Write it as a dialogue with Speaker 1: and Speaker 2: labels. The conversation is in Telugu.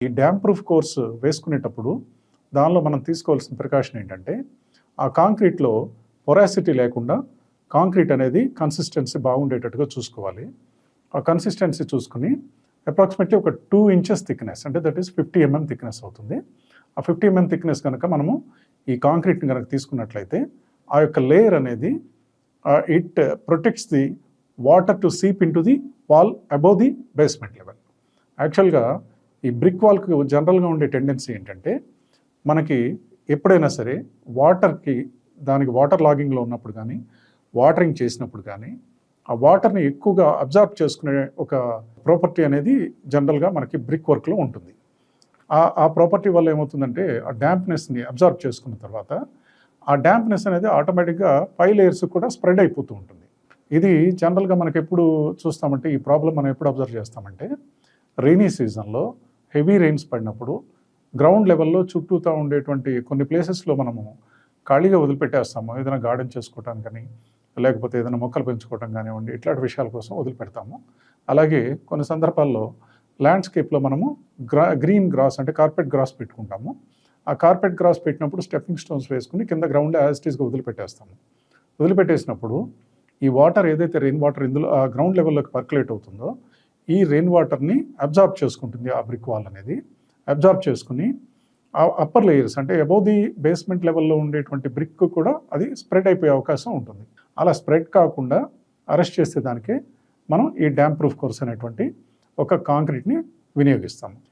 Speaker 1: ఈ డ్యామ్ ప్రూఫ్ కోర్స్ వేసుకునేటప్పుడు దానిలో మనం తీసుకోవాల్సిన ప్రికాషన్ ఏంటంటే, ఆ కాంక్రీట్‌లో పొరాసిటీ లేకుండా కాంక్రీట్ అనేది కన్సిస్టెన్సీ బాగుండేటట్టుగా చూసుకోవాలి. ఆ కన్సిస్టెన్సీ చూసుకొని అప్రాక్సిమేట్‌లీ ఒక 2 ఇంచెస్ థిక్‌నెస్ అంటే దట్ ఈస్ 50 థిక్‌నెస్ అవుతుంది. ఆ 50 థిక్‌నెస్ గనక మనము ఈ కాంక్రీట్‌ని గనక తీసుకున్నట్లయితే, ఆ యొక్క లేయర్ అనేది it protects the water to seep into the wall above the basement level. యాక్చువల్‌గా ఈ బ్రిక్ వాల్‌కి జనరల్‌గా ఉండే టెండెన్సీ ఏంటంటే, మనకి ఎప్పుడైనా సరే దానికి వాటర్ లాగింగ్‌లో ఉన్నప్పుడు గానీ, వాటరింగ్ చేసినప్పుడు కానీ, ఆ వాటర్‌ని ఎక్కువగా అబ్జార్బ్ చేసుకునే ఒక ప్రాపర్టీ అనేది జనరల్‌గా మనకి బ్రిక్ వర్క్‌లో ఉంటుంది. ఆ ప్రాపర్టీ వల్ల ఏమవుతుందంటే, ఆ డాంప్‌నెస్‌ని అబ్జార్బ్ చేసుకున్న తర్వాత, ఆ డాంప్‌నెస్ అనేది ఆటోమేటిక్‌గా పై లేయర్స్ కూడా స్ప్రెడ్ అయిపోతూ ఉంటుంది. ఇది జనరల్‌గా మనకెప్పుడు చూస్తామంటే, ఈ ప్రాబ్లమ్ మనం ఎప్పుడు అబ్జర్వ్ చేస్తామంటే, రెయినీ సీజన్‌లో హెవీ రెయిన్స్ పడినప్పుడు గ్రౌండ్ లెవెల్‌లో చుట్టూతా ఉండేటువంటి కొన్ని ప్లేసెస్‌లో మనము ఖాళీగా వదిలిపెట్టేస్తాము. ఏదైనా గార్డెన్ చేసుకోవటానికని, లేకపోతే ఏదైనా మొక్కలు పెంచుకోవటం కానివ్వండి, ఇట్లాంటి విషయాల కోసం వదిలిపెడతాము. అలాగే కొన్ని సందర్భాల్లో ల్యాండ్‌స్కేప్‌లో మనము గ్రీన్ గ్రాస్ అంటే కార్పెట్ గ్రాస్ పెట్టుకుంటాము. ఆ కార్పెట్ గ్రాస్ పెట్టినప్పుడు స్టెప్పింగ్ స్టోన్స్ వేసుకొని కింద గ్రౌండ్‌లో యాజ్ ఇట్ ఈస్‌గా వదిలిపెట్టేస్తాము. వదిలిపెట్టేసినప్పుడు ఈ వాటర్ ఏదైతే రెయిన్ వాటర్ ఇందులో ఆ గ్రౌండ్ లెవెల్‌లోకి పర్కులేట్ అవుతుందో, ఈ రెయిన్ వాటర్‌ని అబ్జార్బ్ చేసుకుంటుంది ఆ బ్రిక్ వాల్ అనేది. అబ్జార్బ్ చేసుకొని అప్పర్ లేయర్స్ అంటే అబోవ్ ది బేస్మెంట్ లెవెల్‌లో ఉండేటువంటి బ్రిక్ కూడా అది స్ప్రెడ్ అయిపోయే అవకాశం ఉంటుంది. అలా స్ప్రెడ్ కాకుండా అరెస్ట్ చేసేదానికే మనం ఈ డ్యామ్ ప్రూఫ్ కోర్స్ అనేటువంటి ఒక కాంక్రీట్‌ని వినియోగిస్తాము.